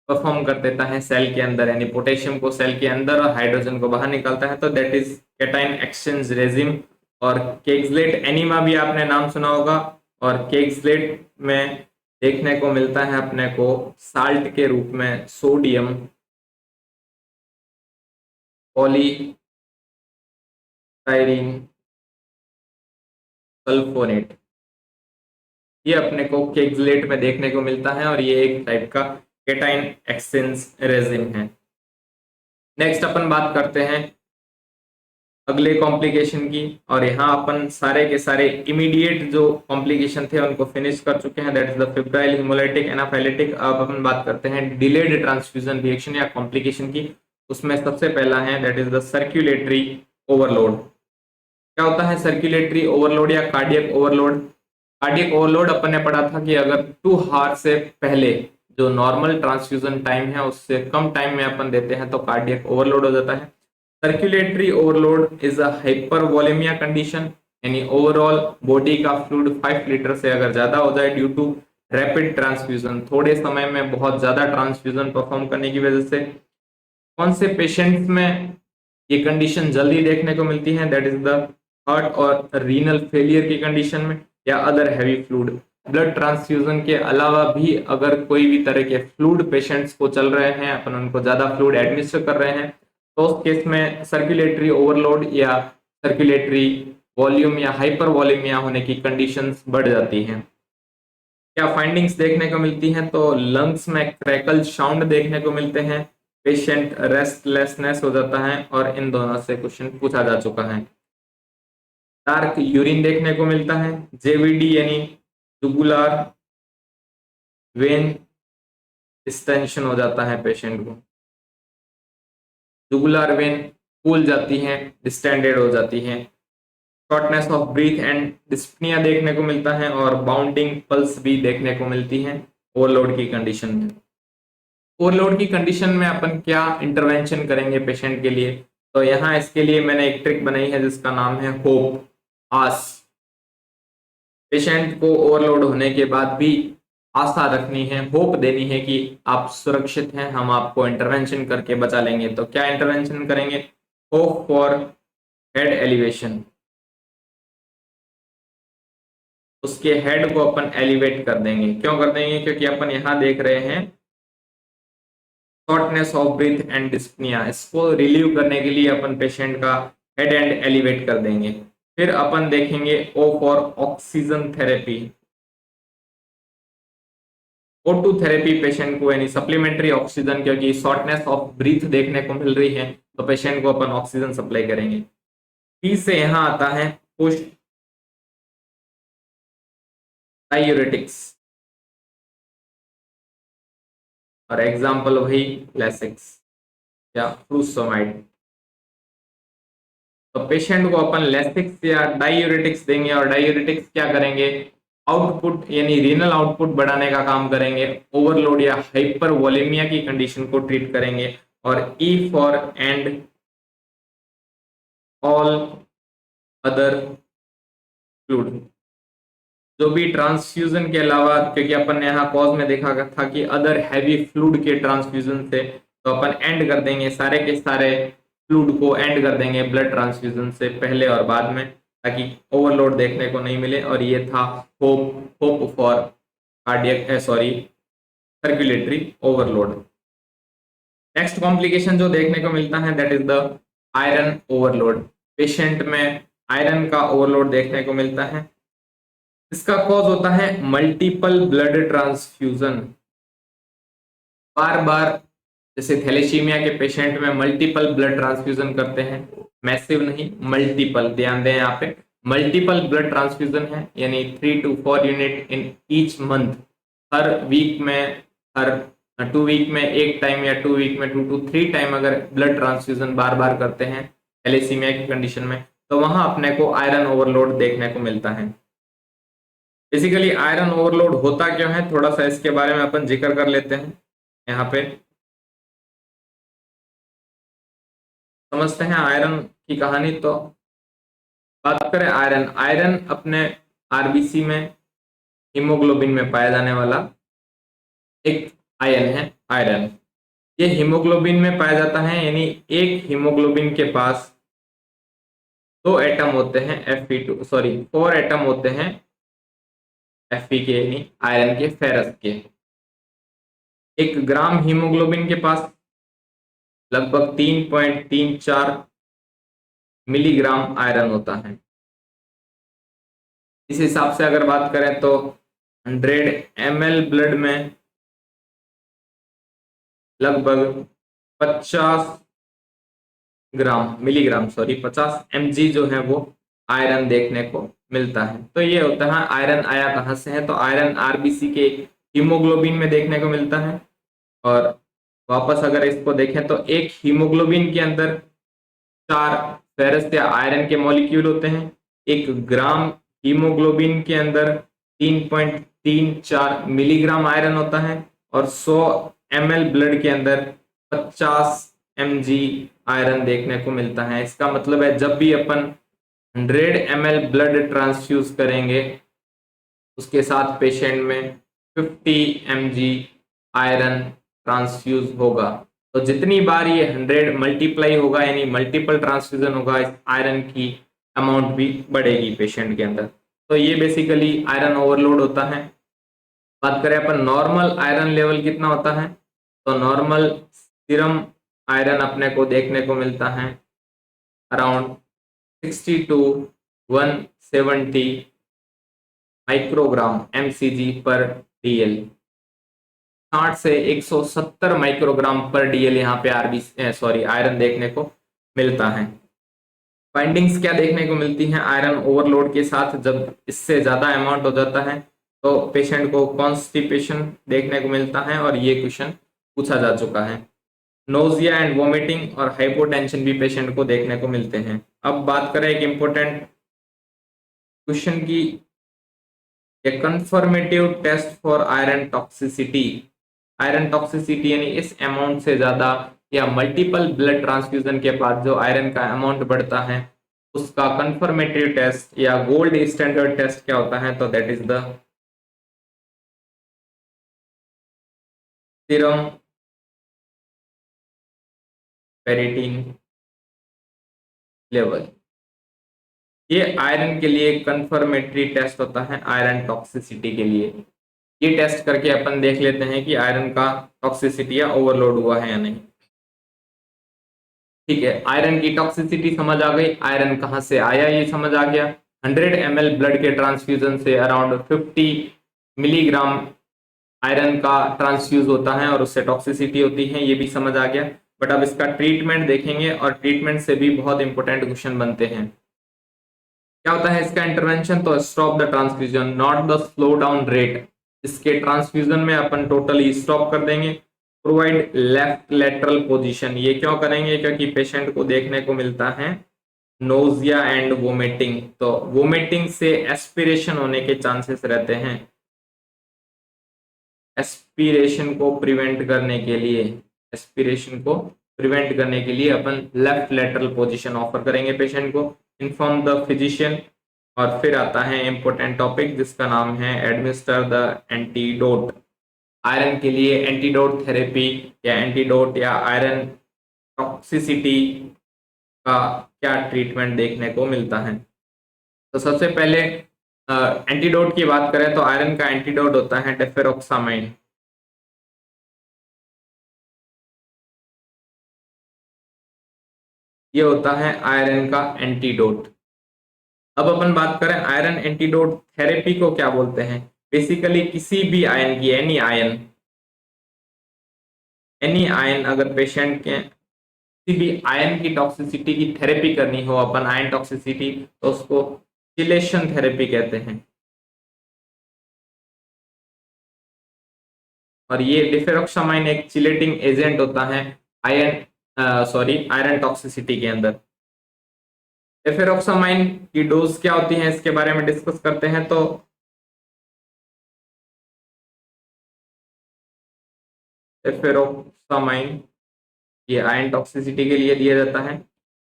Speaker 1: परफॉर्म कर देता है सेल के अंदर, यानी पोटेशियम को सेल के अंदर और हाइड्रोजन को बाहर निकालता है, तो that is cation exchange regime. और केक्सलेट एनीमा भी आपने नाम सुना होगा, और केक्सलेट में देखने को मिलता है अपने को साल्ट के रूप में सोडियम पॉलीटाइरीन सल्फोनेट, ये अपने को केक्सलेट में देखने को मिलता है, और ये एक टाइप का केटाइन एक्सचेंज रेजिम है। नेक्स्ट अपन बात करते हैं अगले कॉम्प्लिकेशन की, और यहाँ अपन सारे के सारे इमीडिएट जो कॉम्प्लिकेशन थे उनको फिनिश कर चुके हैं, that is the febrile haemolytic anaphylactic. अब अपन बात करते हैं डिलेड ट्रांसफ्यूजन रिएक्शन या कॉम्प्लिकेशन की। उसमें सबसे पहला है that is the circulatory overload. क्या होता है सर्कुलेटरी ओवरलोड या कार्डियक ओवरलोड? कार्डियक ओवरलोड अपन ने पढ़ा था कि अगर 2 आवर से पहले जो नॉर्मल ट्रांसफ्यूजन टाइम है उससे कम टाइम में अपन देते हैं तो कार्डियक ओवरलोड हो जाता है। Circulatory overload is a hypervolaemia condition, यानी ओवरऑल बॉडी का फ्लूइड 5 लीटर से अगर ज्यादा हो जाए ड्यू टू रैपिड ट्रांसफ्यूजन, थोड़े समय में बहुत ज्यादा ट्रांसफ्यूजन परफॉर्म करने की वजह से। कौन से पेशेंट्स में ये कंडीशन जल्दी देखने को मिलती है? दैट इज द हार्ट और रीनल फेलियर की कंडीशन में, या other heavy fluid blood transfusion के अलावा भी अगर कोई भी तरह के फ्लूइड पेशेंट्स को चल रहे हैं, अपन उनको ज्यादा फ्लूइड एडमिनिस्टर कर रहे हैं, तो उस केस में सर्कुलेटरी ओवरलोड या सर्कुलेटरी वॉल्यूम या हाइपर वॉल्यूमिया होने की कंडीशंस बढ़ जाती हैं। क्या फाइंडिंग्स देखने को मिलती हैं? तो लंग्स में क्रैकल साउंड देखने को मिलते हैं, पेशेंट रेस्टलेसनेस हो जाता है, और इन दोनों से क्वेश्चन पूछा जा चुका है। डार्क यूरिन देखने को मिलता है, जेवीडी यानी जुगुलार वेन डिस्टेंशन हो जाता है पेशेंट को, जुगुलार वेन फूल जाती है, डिस्टेंडेड हो जाती है, shortness of breath and dyspnoea देखने को मिलता है, और बाउंडिंग पल्स भी देखने को मिलती है ओवरलोड की कंडीशन में। ओवरलोड की कंडीशन में अपन क्या इंटरवेंशन करेंगे पेशेंट के लिए? तो यहाँ इसके लिए मैंने एक ट्रिक बनाई है जिसका नाम है होप, आस। पेशेंट को ओवरलोड होने के बाद भी आशा रखनी है, होप देनी है कि आप सुरक्षित हैं, हम आपको इंटरवेंशन करके बचा लेंगे। तो क्या इंटरवेंशन करेंगे? होप फॉर हेड एलिवेशन, उसके हेड को अपन एलिवेट कर देंगे। क्यों कर देंगे? क्योंकि अपन यहां देख रहे हैं shortness of breath and dyspnoea, इसको रिलीव करने के लिए अपन पेशेंट का हेड एंड एलिवेट कर देंगे। फिर अपन देखेंगे O for oxygen therapy, O2 therapy patient को यानी सप्लीमेंट्री ऑक्सीजन, क्योंकि शॉर्टनेस ऑफ ब्रीथ देखने को मिल रही है तो पेशेंट को अपन ऑक्सीजन सप्लाई करेंगे। पी से यहां आता है पुश डायूरेटिक्स, और एग्जाम्पल वही लेसिक्स या फ्रूसोमाइड। तो पेशेंट को अपन लेसिक्स या डायूरेटिक्स देंगे, और डायूरेटिक्स क्या करेंगे? आउटपुट यानी रीनल आउटपुट बढ़ाने का काम करेंगे, ओवरलोड या हाइपर वोलेमिया की कंडीशन को ट्रीट करेंगे। और E for and all other fluid, जो भी ट्रांसफ्यूजन के अलावा, क्योंकि अपन ने यहाँ कॉज में देखा था कि अदर हैवी फ्लूइड के ट्रांसफ्यूजन से, तो अपन एंड कर देंगे सारे के सारे फ्लूइड को, एंड कर देंगे ब्लड ट्रांसफ्यूजन से पहले और बाद में, ताकि ओवरलोड देखने को नहीं मिले। और ये था hope for cardiac circulatory overload. Next complication जो देखने को मिलता है that is the iron overload. Patient में आयरन का ओवरलोड देखने को मिलता है। इसका कॉज होता है मल्टीपल ब्लड ट्रांसफ्यूजन। बार बार, जैसे थैलेसीमिया के पेशेंट में मल्टीपल ब्लड ट्रांसफ्यूजन करते हैं, मैसिव नहीं, मल्टीपल, ध्यान दें यहाँ पे मल्टीपल ब्लड ट्रांसफ्यूजन है, यानी 3 to 4 unit in each month. हर वीक में, हर 2 वीक में एक टाइम, या 2 वीक में 2 to 3 टाइम अगर ब्लड ट्रांसफ्यूजन बार बार करते हैं थैलेसीमिया की कंडीशन में, तो वहां अपने को आयरन ओवरलोड देखने को मिलता है। बेसिकली आयरन ओवरलोड होता क्यों है, थोड़ा सा इसके बारे में अपन जिक्र कर लेते हैं। यहाँ पे समझते हैं आयरन की कहानी। तो बात करें आयरन, आयरन अपने आरबीसी में, हीमोग्लोबिन में पाया जाने वाला एक आयन है आयरन। ये हीमोग्लोबिन में पाया जाता है, यानी एक हीमोग्लोबिन के पास 2 एटम होते हैं Fe2, सॉरी 4 एटम होते हैं Fe के, यानी आयरन के, फेरस के। 1 ग्राम हीमोग्लोबिन के पास लगभग 3.34 मिलीग्राम आयरन होता है। इस हिसाब से अगर बात करें तो 100 ml ब्लड में लगभग 50 50 mg जो है वो आयरन देखने को मिलता है। तो ये होता है आयरन आया कहां से है, तो आयरन आरबीसी के हीमोग्लोबिन में देखने को मिलता है। और वापस अगर इसको देखें तो एक हीमोग्लोबिन के अंदर 4 फेरस या आयरन के मॉलिक्यूल होते हैं। 1 ग्राम हीमोग्लोबिन के अंदर 3.34 मिलीग्राम आयरन होता है, और 100 ml ब्लड के अंदर 50 mg आयरन देखने को मिलता है। इसका मतलब है जब भी अपन 100 ml ब्लड ट्रांसफ्यूज करेंगे, उसके साथ पेशेंट में 50 mg आयरन ट्रांसफ्यूज होगा। तो जितनी बार ये 100 मल्टीप्लाई होगा, यानी मल्टीपल ट्रांसफ्यूजन होगा, इस आयरन की अमाउंट भी बढ़ेगी पेशेंट के अंदर। तो ये बेसिकली आयरन ओवरलोड होता है। बात करें अपन नॉर्मल आयरन लेवल कितना होता है, तो नॉर्मल सीरम आयरन अपने को देखने को मिलता है अराउंड 60 to 170 माइक्रोग्राम mcg पर dl। 60 से 170 माइक्रोग्राम पर डीएल यहाँ पे आयरन देखने को मिलता है। फाइंडिंग्स क्या देखने को मिलती हैं आयरन ओवरलोड के साथ, जब इससे ज्यादा अमाउंट हो जाता है तो पेशेंट को कॉन्स्टिपेशन देखने को मिलता है, और ये क्वेश्चन पूछा जा चुका है। नोजिया एंड वोमिटिंग और हाइपोटेंशन भी पेशेंट को देखने को मिलते हैं। अब बात करें एक इंपॉर्टेंट क्वेश्चन की, confirmative test for iron toxicity. Iron toxicity यानी इस अमाउंट से ज्यादा या मल्टीपल ब्लड ट्रांसफ्यूजन के बाद जो आयरन का अमाउंट बढ़ता है, उसका कंफर्मेटिव टेस्ट या गोल्ड स्टैंडर्ड टेस्ट क्या होता है, तो that is the serum ferritin level. ये आयरन के लिए कंफर्मेटरी टेस्ट होता है आयरन टॉक्सिसिटी के लिए। ये टेस्ट करके अपन देख लेते हैं कि आयरन का टॉक्सिसिटी या ओवरलोड हुआ है या नहीं। ठीक है, आयरन की टॉक्सिसिटी समझ आ गई, आयरन कहां से आया ये समझ आ गया। 100 ml ब्लड के ट्रांसफ्यूजन से अराउंड 50 मिलीग्राम आयरन का ट्रांसफ्यूज होता है और उससे टॉक्सिसिटी होती है, ये भी समझ आ गया। बट अब इसका ट्रीटमेंट देखेंगे, और ट्रीटमेंट से भी बहुत इंपॉर्टेंट क्वेश्चन बनते हैं। क्या होता है इसका इंटरवेंशन, तो stop the transfusion not the slow down rate. इसके ट्रांसफ्यूजन में अपन टोटली स्टॉप कर देंगे। प्रोवाइड लेफ्ट लेटरल पोजीशन, ये क्यों करेंगे, क्योंकि पेशेंट को देखने को मिलता है नोजिया एंड वोमिटिंग, तो वोमिटिंग से एस्पिरेशन होने के चांसेस रहते हैं। एस्पिरेशन को प्रिवेंट करने के लिए, एस्पिरेशन को प्रिवेंट करने के लिए अपन लेफ्ट लेटरल पोजीशन ऑफर करेंगे पेशेंट को। इन्फॉर्म द फिजिशियन, और फिर आता है इंपॉर्टेंट टॉपिक जिसका नाम है एडमिनिस्टर द एंटीडोट। आयरन के लिए एंटीडोट थेरेपी या एंटीडोट या आयरन टॉक्सिसिटी का क्या ट्रीटमेंट देखने को मिलता है। तो सबसे पहले एंटीडोट की बात करें तो आयरन का एंटीडोट होता है डेफेरोक्सामाइन। ये होता है आयरन का एंटीडोट। अब अपन बात करें आयरन एंटीडोट थेरेपी को क्या बोलते हैं। बेसिकली किसी भी आयन की, एनी आयन अगर पेशेंट के किसी भी आयन की टॉक्सिसिटी की थेरेपी करनी हो अपन, आयन टॉक्सिसिटी, तो उसको चिलेशन थेरेपी कहते हैं। और ये डिफेरोक्सामाइन एक चिलेटिंग एजेंट होता है आयरन टॉक्सिसिटी के अंदर। डिफेरोक्सामाइन की डोज क्या होती है इसके बारे में डिस्कस करते हैं। तो डिफेरोक्सामाइन ये आयरन टॉक्सिसिटी के लिए दिया जाता है,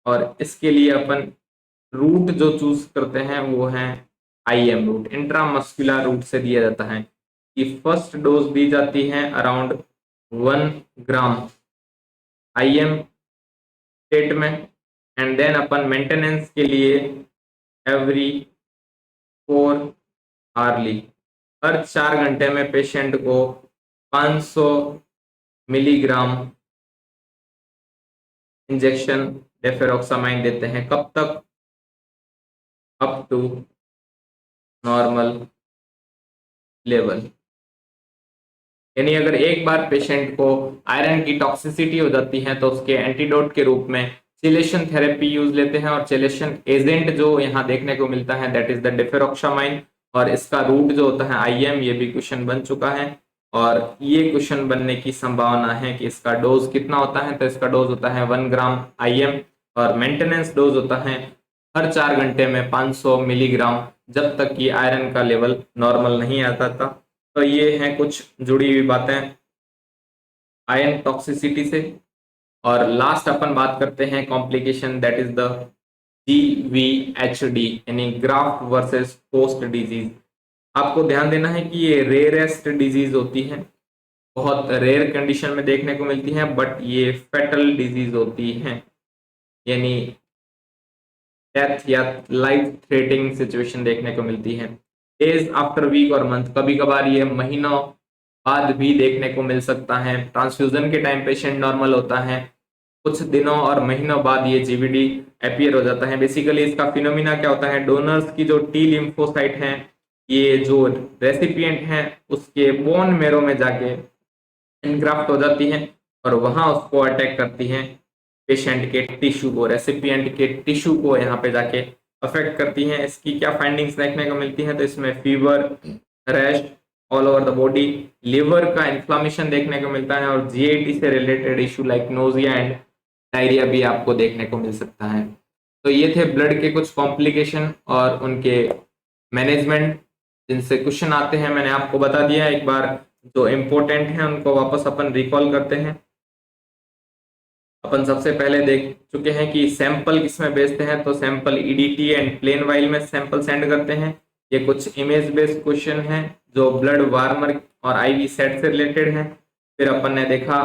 Speaker 1: और इसके लिए अपन रूट जो चूज करते हैं वो है आईएम रूट, इंट्रामस्कुलर रूट से दिया जाता है। कि फर्स्ट डोज दी जाती है अराउंड 1 ग्राम आईएम स्टेट में, एंड देन अपन मेंटेनेंस के लिए एवरी 4 आवर्ली, हर 4 घंटे में पेशेंट को 500 मिलीग्राम इंजेक्शन डेफेरोक्सामाइन देते हैं। कब तक, अप टू नॉर्मल लेवल। यानी अगर एक बार पेशेंट को आयरन की टॉक्सिसिटी हो जाती है तो उसके एंटीडोट के रूप में चिलेशन थेरेपी यूज लेते हैं, और चिलेशन एजेंट जो यहाँ देखने को मिलता है दैट इज द डिफेरोक्सामाइन, और इसका रूट जो होता है आईएम। ये भी क्वेश्चन बन चुका है, और ये क्वेश्चन बनने की संभावना है कि इसका डोज कितना होता है, तो इसका डोज होता है 1 ग्राम आईएम, और मेंटेनेंस डोज होता है हर 4 घंटे में 500 मिलीग्राम, जब तक कि आयरन का लेवल नॉर्मल नहीं आता था। तो ये हैं कुछ जुड़ी हुई बातें आयरन टॉक्सिसिटी से। और लास्ट अपन बात करते हैं complication, that is the GVHD यानी ग्राफ्ट वर्सेस होस्ट डिजीज। आपको ध्यान देना है कि ये रेयरेस्ट डिजीज होती है, बहुत रेयर कंडीशन में देखने को मिलती है, बट ये फेटल डिजीज होती है, यानी डेथ या लाइफ थ्रेटनिंग सिचुएशन देखने को मिलती है। डेज आफ्टर वीक और मंथ, कभी कभार ये महीनों बाद भी देखने को मिल सकता है। ट्रांसफ्यूजन के टाइम पेशेंट नॉर्मल होता है, कुछ दिनों और महीनों बाद ये जीवीडी अपीयर हो जाता है। बेसिकली इसका फिनोमिना क्या होता है, डोनर्स की जो टी लिम्फोसाइट हैं, ये जो रेसिपिएंट हैं उसके बोन मेरो में जाके इनग्राफ्ट हो जाती हैं और वहां उसको अटैक करती हैं, पेशेंट के टिश्यू को, रेसिपिएंट के टिश्यू को यहाँ पे जाके अफेक्ट करती हैं। इसकी क्या फाइंडिंग्स देखने को मिलती हैं, तो इसमें fever, rash all over the body, liver का इन्फ्लामेशन देखने को मिलता है और जीआईटी से related issue like nausea and diarrhoea भी आपको देखने को मिल सकता है। तो ये थे ब्लड के कुछ कॉम्प्लिकेशन और उनके मैनेजमेंट जिनसे क्वेश्चन आते हैं, मैंने आपको बता दिया। एक बार जो इम्पोर्टेंट है उनको वापस अपन रिकॉल करते हैं। अपन सबसे पहले देख चुके हैं कि सैंपल किसमें भेजते हैं, तो sample EDTA and plain vial में सैंपल सेंड करते हैं। ये कुछ इमेज बेस्ड क्वेश्चन हैं जो ब्लड वार्मर और आईवी सेट से रिलेटेड हैं। फिर अपन ने देखा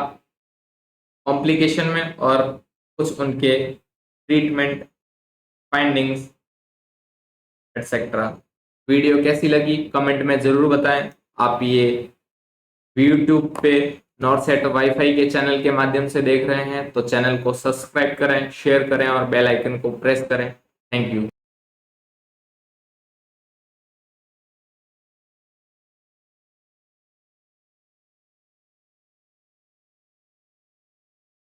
Speaker 1: कॉम्प्लिकेशन में और कुछ उनके ट्रीटमेंट फाइंडिंग्स एटसेट्रा। वीडियो कैसी लगी कमेंट में जरूर बताएं। आप ये यूट्यूब पे नॉर्थसेट वाईफाई के चैनल के माध्यम से देख रहे हैं तो चैनल को सब्सक्राइब करें, शेयर करें और बेल आइकन को प्रेस करें। Thank you.